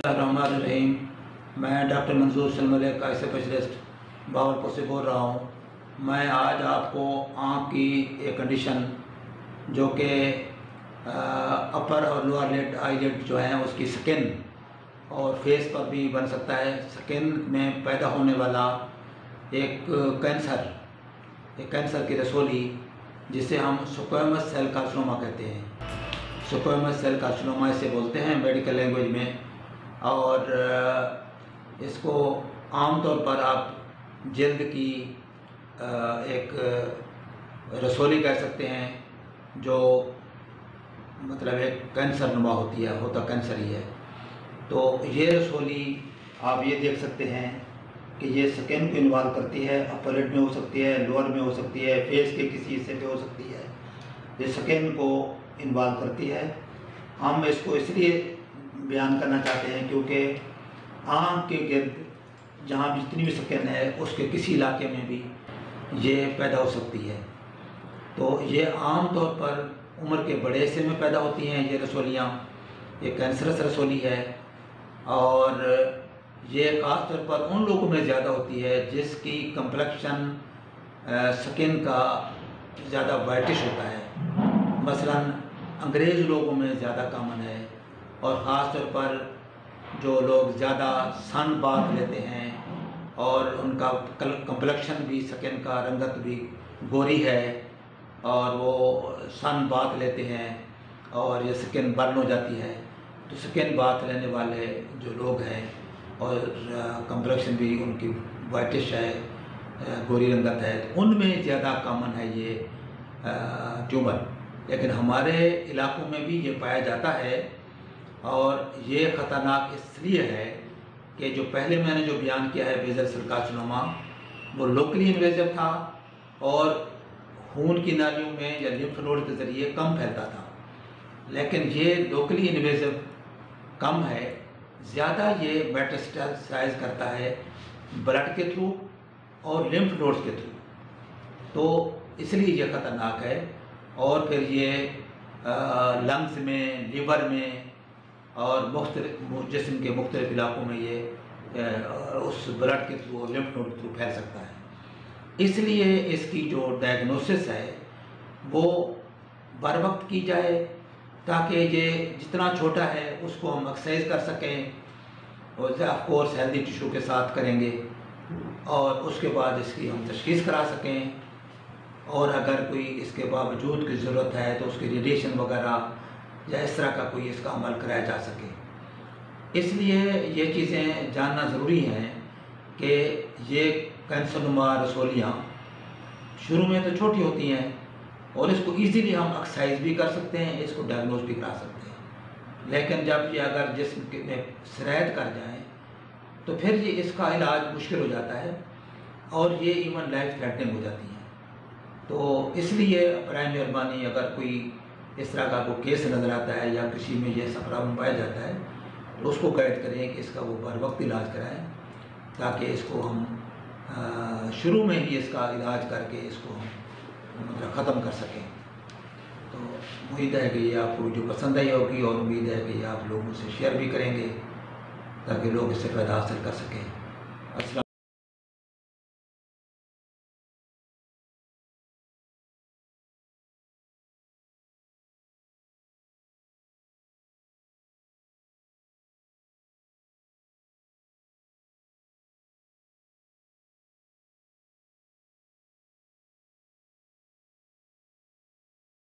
रहीम। मैं डॉक्टर मंजूर सलमले का स्पेशलिस्ट बावरपुर से बोल रहा हूँ। मैं आज आपको आँख की एक कंडीशन जो कि अपर और लोअर लिड आईलिड जो है उसकी स्किन और फेस पर भी बन सकता है, स्किन में पैदा होने वाला एक कैंसर की रसोली जिसे हम स्क्वैमस सेल कार्सिनोमा कहते हैं। स्क्वैमस सेल कार्सिनोमा इसे बोलते हैं मेडिकल लैंग्वेज में। और इसको आमतौर पर आप जल्द की एक रसोली कह सकते हैं, जो मतलब एक कैंसर नुमा होता कैंसर ही है। तो ये रसोली आप ये देख सकते हैं कि ये स्किन को इन्वॉल्व करती है। अपर लिड में हो सकती है, लोअर में हो सकती है, फेस के किसी हिस्से पे हो सकती है। ये स्किन को इन्वॉल्व करती है। हम इसको इसलिए बयान करना चाहते हैं क्योंकि आँख के गिर्द जहाँ भी जितनी भी स्किन है उसके किसी इलाके में भी ये पैदा हो सकती है। तो ये आम तौर पर उम्र के बड़े हिस्से में पैदा होती हैं ये रसोलियाँ। ये कैंसरस रसोली है और ये ख़ास तौर पर उन लोगों में ज़्यादा होती है जिसकी कम्प्लेक्शन स्किन का ज़्यादा वाइटिश होता है। मसलन अंग्रेज़ लोगों में ज़्यादा कॉमन है और ख़ास तौर पर जो लोग ज़्यादा सन बाथ लेते हैं और उनका कम्प्लेक्शन भी स्किन का रंगत भी गोरी है और वो सन बाथ लेते हैं और ये स्किन बर्न हो जाती है। तो स्किन बाथ लेने वाले जो लोग हैं और कम्प्लेक्शन भी उनकी वाइटिश है, गोरी रंगत है, तो उनमें ज़्यादा कॉमन है ये ट्यूमर। लेकिन हमारे इलाकों में भी ये पाया जाता है और ये ख़तरनाक इसलिए है कि जो पहले मैंने जो बयान किया है बेज़ल सेल कार्सिनोमा, वो लोकली इन्वेसिव था और खून की नालियों में या लिम्फ नोड के ज़रिए कम फैलता था। लेकिन ये लोकली इन्वेसिव कम है, ज़्यादा ये मेटास्टेसाइज करता है ब्लड के थ्रू और लिम्फ नोड्स के थ्रू। तो इसलिए ये ख़तरनाक है। और फिर ये लंग्स में, लिवर में और मुख्तलिफ जिस्म के मुख्तलिफ इलाकों में ये उस ब्लड के थ्रू और लिम्फ नोड के थ्रू फैल सकता है। इसलिए इसकी जो डायग्नोसिस है वो बर वक्त की जाए ताकि ये जितना छोटा है उसको हम एक्सरसाइज कर सकें और ऑफ कोर्स हेल्दी टिश्यू के साथ करेंगे और उसके बाद इसकी हम तशख़ीस करा सकें। और अगर कोई इसके बावजूद की ज़रूरत है तो उसकी रेडिएशन वगैरह या इस तरह का कोई इसका अमल कराया जा सके। इसलिए ये चीज़ें जानना ज़रूरी हैं कि ये कैंसरनुमा रसोलियाँ शुरू में तो छोटी होती हैं और इसको इजीली हम एक्सरसाइज भी कर सकते हैं, इसको डायग्नोज भी करा सकते हैं। लेकिन जब ये अगर जिस्म में सरायत कर जाएँ तो फिर ये इसका इलाज मुश्किल हो जाता है और ये इवन लाइफ थ्रेटनिंग हो जाती है। तो इसलिए बराए मेहरबानी अगर कोई इस तरह का कोई केस नज़र आता है या किसी में ये ऐसा प्रॉब्लम पाया जाता है तो उसको गाइड करें कि इसका वो बर वक्त इलाज कराएँ ताकि इसको हम शुरू में ही इसका इलाज करके इसको हम मतलब ख़त्म कर सकें। तो उम्मीद है कि ये आपको वीडियो पसंद आई होगी और उम्मीद है कि आप लोगों से शेयर भी करेंगे ताकि लोग इससे फ़ायदा हासिल कर सकें। अस्सलाम।